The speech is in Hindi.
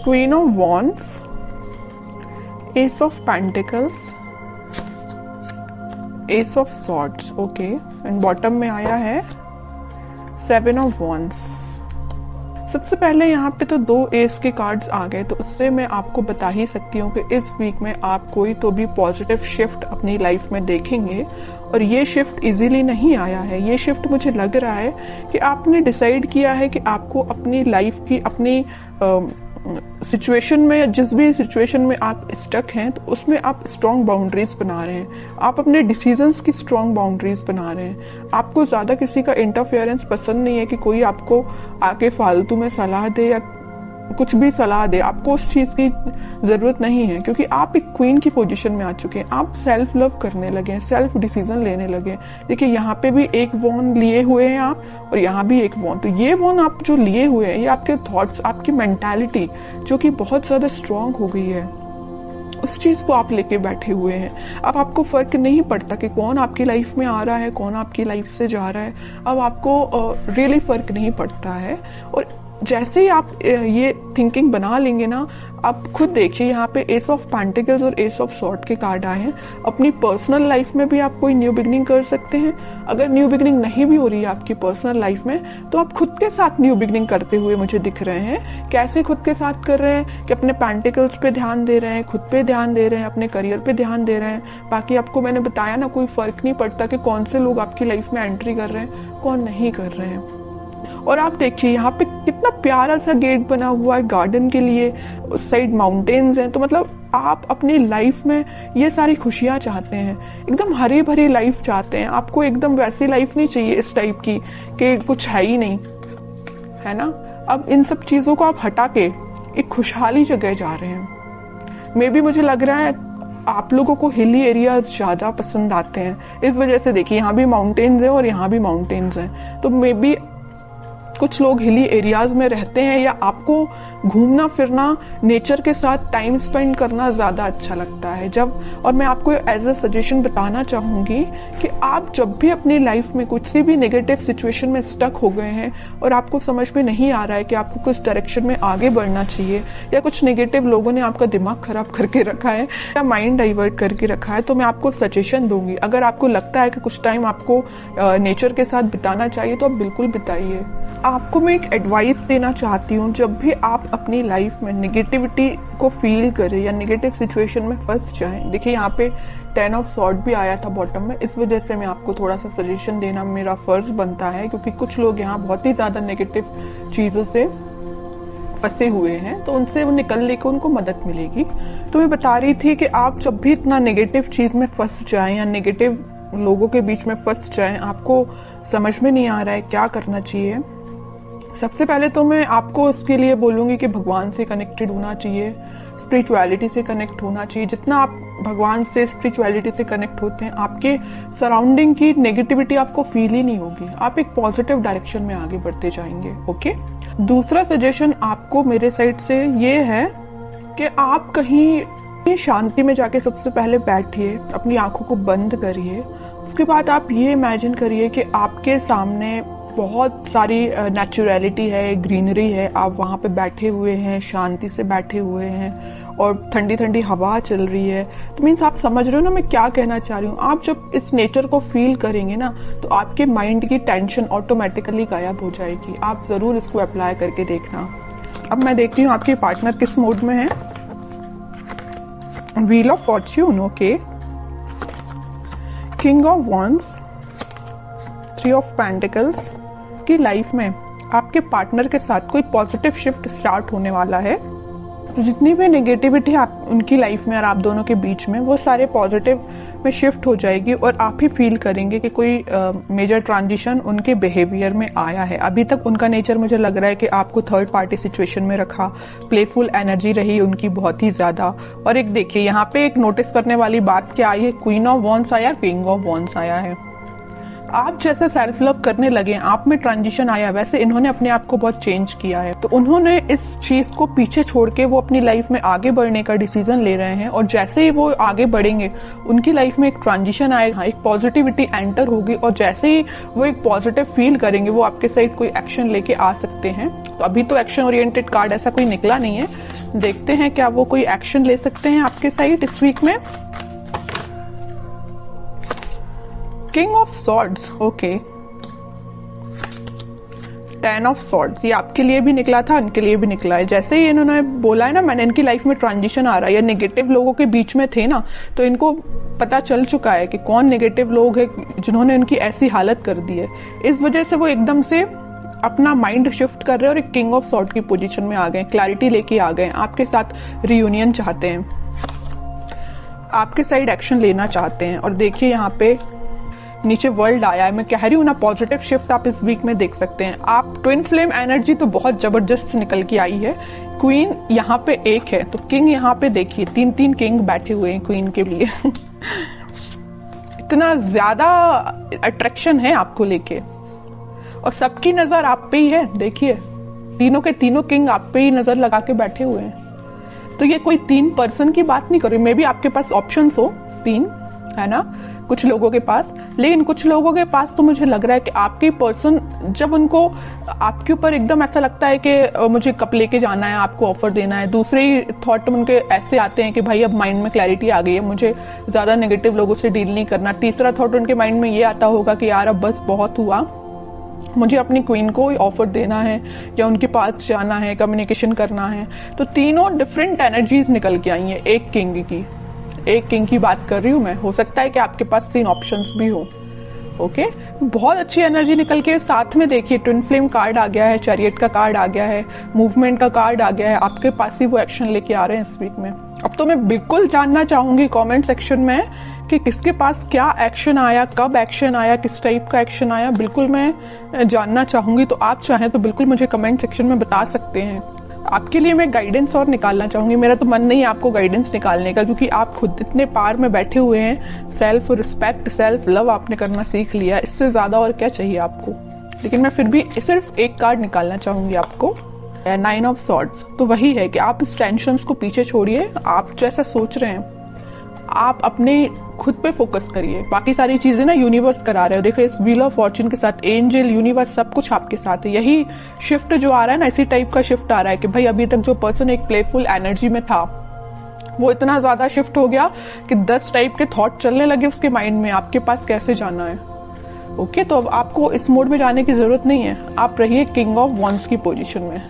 Queen of wands, S of pentacles, S of swords, okay, and bottom में आया है 7 ऑफ वॉन्ड्स। सबसे पहले यहाँ पे तो 2 एस के कार्ड्स आ गए, तो उससे मैं आपको बता ही सकती हूँ कि इस वीक में आप कोई तो भी पॉजिटिव शिफ्ट अपनी लाइफ में देखेंगे। और ये शिफ्ट इजीली नहीं आया है, ये शिफ्ट मुझे लग रहा है कि आपने डिसाइड किया है कि आपको अपनी लाइफ की, अपनी सिचुएशन में, जिस भी सिचुएशन में आप स्टक हैं, तो उसमें आप स्ट्रॉन्ग बाउंड्रीज बना रहे हैं, आप अपने डिसीजंस की स्ट्रॉन्ग बाउंड्रीज बना रहे हैं। आपको ज्यादा किसी का इंटरफेरेंस पसंद नहीं है कि कोई आपको आके फालतू में सलाह दे या कुछ भी सलाह दे, आपको उस चीज की जरूरत नहीं है, क्योंकि आप एक क्वीन की पोजीशन में आ चुके हैं। आप सेल्फ लव करने लगे हैं, सेल्फ डिसीजन लेने लगे हैं। देखिए यहाँ पे भी एक वॉन लिए हुए हैं आप, और यहाँ भी एक वॉन। तो ये वॉन आप जो लिए हुए हैं, ये आपके थॉट्स, आपकी मेंटालिटी जो कि बहुत ज्यादा स्ट्रांग हो गई है, उस चीज को आप लेके बैठे हुए हैं। अब आपको फर्क नहीं पड़ता कि कौन आपकी लाइफ में आ रहा है, कौन आपकी लाइफ से जा रहा है। अब आपको रियली फर्क नहीं पड़ता है। और जैसे ही आप ये थिंकिंग बना लेंगे ना, आप खुद देखिए यहाँ पे एस ऑफ पेंटिकल्स और एस ऑफ सॉर्ड के कार्ड आए हैं। अपनी पर्सनल लाइफ में भी आप कोई न्यू बिगनिंग कर सकते हैं। अगर न्यू बिगनिंग नहीं भी हो रही है आपकी पर्सनल लाइफ में, तो आप खुद के साथ न्यू बिगनिंग करते हुए मुझे दिख रहे हैं। कैसे खुद के साथ कर रहे हैं कि अपने पेंटिकल्स पे ध्यान दे रहे हैं, खुद पे ध्यान दे रहे हैं, अपने करियर पे ध्यान दे रहे हैं। बाकी आपको मैंने बताया ना, कोई फर्क नहीं पड़ता कि कौन से लोग आपकी लाइफ में एंट्री कर रहे हैं, कौन नहीं कर रहे हैं। और आप देखिए यहाँ पे कितना प्यारा सा गेट बना हुआ है गार्डन के लिए, उस साइड माउंटेन्स हैं। तो मतलब आप अपनी लाइफ में ये सारी खुशियां चाहते हैं, एकदम हरी भरी लाइफ चाहते हैं। आपको एकदम वैसी लाइफ नहीं चाहिए इस टाइप की कि कुछ है ही नहीं, है ना। अब इन सब चीजों को आप हटा के एक खुशहाली जगह जा रहे हैं। मे बी मुझे लग रहा है आप लोगों को हिली एरियाज ज्यादा पसंद आते हैं, इस वजह से देखिए यहाँ भी माउंटेन्स हैं और यहाँ भी माउंटेन्स हैं। तो मे बी कुछ लोग हिली एरियाज में रहते हैं, या आपको घूमना फिरना, नेचर के साथ टाइम स्पेंड करना ज्यादा अच्छा लगता है। जब, और मैं आपको एज अ सजेशन बताना चाहूंगी कि आप जब भी अपनी लाइफ में कुछ सी भी नेगेटिव सिचुएशन में स्टक हो गए हैं और आपको समझ में नहीं आ रहा है कि आपको कुछ डायरेक्शन में आगे बढ़ना चाहिए, या कुछ नेगेटिव लोगों ने आपका दिमाग खराब करके रखा है या माइंड डाइवर्ट करके रखा है, तो मैं आपको सजेशन दूंगी। अगर आपको लगता है कि कुछ टाइम आपको नेचर के साथ बिताना चाहिए, तो आप बिल्कुल बिताइए। आपको मैं एक एडवाइस देना चाहती हूँ, जब भी आप अपनी लाइफ में नेगेटिविटी को फील करें या नेगेटिव सिचुएशन में फंस जाएं, देखिए यहाँ पे 10 ऑफ सॉर्ड भी आया था बॉटम में, इस वजह से मैं आपको थोड़ा सा सजेशन देना मेरा फर्ज बनता है, क्योंकि कुछ लोग यहाँ बहुत ही ज्यादा नेगेटिव चीजों से फंसे हुए हैं, तो उनसे वो निकलने को उनको मदद मिलेगी। तो मैं बता रही थी कि आप जब भी इतना नेगेटिव चीज में फंस जाएं या नेगेटिव लोगों के बीच में फंस जाएं, आपको समझ में नहीं आ रहा है क्या करना चाहिए, सबसे पहले तो मैं आपको इसके लिए बोलूंगी कि भगवान से कनेक्टेड होना चाहिए, स्पिरिचुअलिटी से कनेक्ट होना चाहिए। जितना आप भगवान से, स्पिरिचुअलिटी से कनेक्ट होते हैं, आपके सराउंडिंग की नेगेटिविटी आपको फील ही नहीं होगी, आप एक पॉजिटिव डायरेक्शन में आगे बढ़ते जाएंगे। ओके। दूसरा सजेशन आपको मेरे साइड से ये है कि आप कहीं शांति में जाके सबसे पहले बैठिए, अपनी आंखों को बंद करिए। उसके बाद आप ये इमेजिन करिए कि आपके सामने बहुत सारी नेचुरलिटी है, ग्रीनरी है, आप वहां पे बैठे हुए हैं, शांति से बैठे हुए हैं और ठंडी ठंडी हवा चल रही है। तो मीन्स आप समझ रहे हो ना मैं क्या कहना चाह रही हूँ। आप जब इस नेचर को फील करेंगे ना, तो आपके माइंड की टेंशन ऑटोमेटिकली गायब हो जाएगी। आप जरूर इसको अप्लाई करके देखना। अब मैं देखती हूँ आपके पार्टनर किस मूड में है। Wheel of Fortune, okay, king of wands, 3 of pentacles. की लाइफ में आपके पार्टनर के साथ कोई पॉजिटिव शिफ्ट स्टार्ट होने वाला है। तो जितनी भी नेगेटिविटी आप उनकी लाइफ में और आप दोनों के बीच में, वो सारे पॉजिटिव में शिफ्ट हो जाएगी और आप ही फील करेंगे कि कोई मेजर ट्रांजिशन उनके बिहेवियर में आया है। अभी तक उनका नेचर मुझे लग रहा है कि आपको थर्ड पार्टी सिचुएशन में रखा, प्लेफुल एनर्जी रही उनकी बहुत ही ज्यादा। और एक देखिए यहाँ पे एक नोटिस करने वाली बात क्या आई है, क्वीन ऑफ वॉन्ड्स आया, किंग ऑफ वॉन्ड्स आया है। आप जैसे सेल्फ लव करने लगे, आप में ट्रांजिशन आया, वैसे इन्होंने अपने आप को बहुत चेंज किया है। तो उन्होंने इस चीज को पीछे छोड़ के वो अपनी लाइफ में आगे बढ़ने का डिसीजन ले रहे हैं, और जैसे ही वो आगे बढ़ेंगे उनकी लाइफ में एक ट्रांजिशन आएगा, एक पॉजिटिविटी एंटर होगी, और जैसे ही वो एक पॉजिटिव फील करेंगे वो आपके साइड कोई एक्शन लेके आ सकते हैं। तो अभी तो एक्शन ओरिएंटेड कार्ड ऐसा कोई निकला नहीं है, देखते हैं क्या वो कोई एक्शन ले सकते हैं आपके साइड इस वीक में। King of swords, okay. 10 of swords, ये आपके लिए भी निकला था, इनके लिए भी निकला है। जैसे ही इन्होंने बोला है ना, मैंने इनकी लाइफ में ट्रांजिशन आ रहा है, या नेगेटिव लोगों के बीच में थे ना, तो इनको पता चल चुका है कि कौन नेगेटिव लोग हैं जिन्होंने इनकी ऐसी हालत कर दी है। इस वजह से वो एकदम से अपना माइंड शिफ्ट कर रहे हैं और एक किंग ऑफ सॉर्ड की पोजीशन में आ गए, क्लैरिटी लेके आ गए, आपके साथ रियूनियन चाहते हैं, आपके साइड एक्शन लेना चाहते हैं। और देखिए यहाँ पे नीचे वर्ल्ड आया है, मैं कह रही हूँ ना, पॉजिटिव शिफ्ट आप इस वीक में देख सकते हैं। आप ट्विन फ्लेम एनर्जी तो बहुत जबरदस्त निकल के आई है। क्वीन यहाँ पे एक है, तो किंग यहाँ पे देखिए 3-3 किंग बैठे हुए हैं क्वीन के लिए इतना ज्यादा अट्रैक्शन है आपको लेके, और सबकी नजर आप पे ही है। देखिए तीनों के तीनों किंग आप पे ही नजर लगा के बैठे हुए हैं। तो ये कोई 3 पर्सन की बात नहीं कर रही, मे बी आपके पास ऑप्शंस हो 3, है ना, कुछ लोगों के पास, लेकिन कुछ लोगों के पास तो मुझे लग रहा है कि आपके पर्सन जब उनको आपके ऊपर एकदम ऐसा लगता है कि मुझे कप लेके जाना है, आपको ऑफर देना है, दूसरे ही थॉट उनके ऐसे आते हैं कि भाई अब माइंड में क्लैरिटी आ गई है, मुझे ज्यादा नेगेटिव लोगों से डील नहीं करना। तीसरा थॉट उनके माइंड में ये आता होगा कि यार अब बस बहुत हुआ, मुझे अपनी क्वीन को ऑफर देना है या उनके पास जाना है, कम्युनिकेशन करना है। तो तीनों डिफरेंट एनर्जीज निकल के आई हैं एक किंग की बात कर रही हूं मैं। हो सकता है कि आपके पास 3 ऑप्शंस भी हो। ओके, बहुत अच्छी एनर्जी निकल के साथ में देखिए ट्विन फ्लेम कार्ड आ गया है, चैरियट का कार्ड आ गया है, मूवमेंट का कार्ड आ गया है, आपके पास ही वो एक्शन लेके आ रहे हैं इस वीक में। अब तो मैं बिल्कुल जानना चाहूंगी कमेंट सेक्शन में कि किसके पास क्या एक्शन आया, कब एक्शन आया, किस टाइप का एक्शन आया, बिल्कुल मैं जानना चाहूंगी। तो आप चाहें तो बिल्कुल मुझे कमेंट सेक्शन में बता सकते हैं। आपके लिए मैं गाइडेंस और निकालना चाहूंगी, मेरा तो मन नहीं है आपको गाइडेंस निकालने का, क्योंकि आप खुद इतने पार में बैठे हुए हैं। सेल्फ रिस्पेक्ट, सेल्फ लव आपने करना सीख लिया, इससे ज्यादा और क्या चाहिए आपको। लेकिन मैं फिर भी सिर्फ एक कार्ड निकालना चाहूंगी आपको, 9 ऑफ सॉर्ड्स। तो वही है कि आप इस टेंशन को पीछे छोड़िए, आप जैसा सोच रहे हैं आप अपने खुद पे फोकस करिए, बाकी सारी चीजें ना यूनिवर्स करा रहे हो। देखो इस व्हील ऑफ फॉर्च्यून के साथ एंजल, यूनिवर्स सब कुछ आपके साथ है। यही शिफ्ट जो आ रहा है ना, इसी टाइप का शिफ्ट आ रहा है कि भाई अभी तक जो पर्सन एक प्लेफुल एनर्जी में था वो इतना ज्यादा शिफ्ट हो गया कि 10 टाइप के थॉट चलने लगे उसके माइंड में, आपके पास कैसे जाना है। ओके, तो अब आपको इस मोड में जाने की जरूरत नहीं है, आप रहिए किंग ऑफ वॉन्ड्स की पोजीशन में।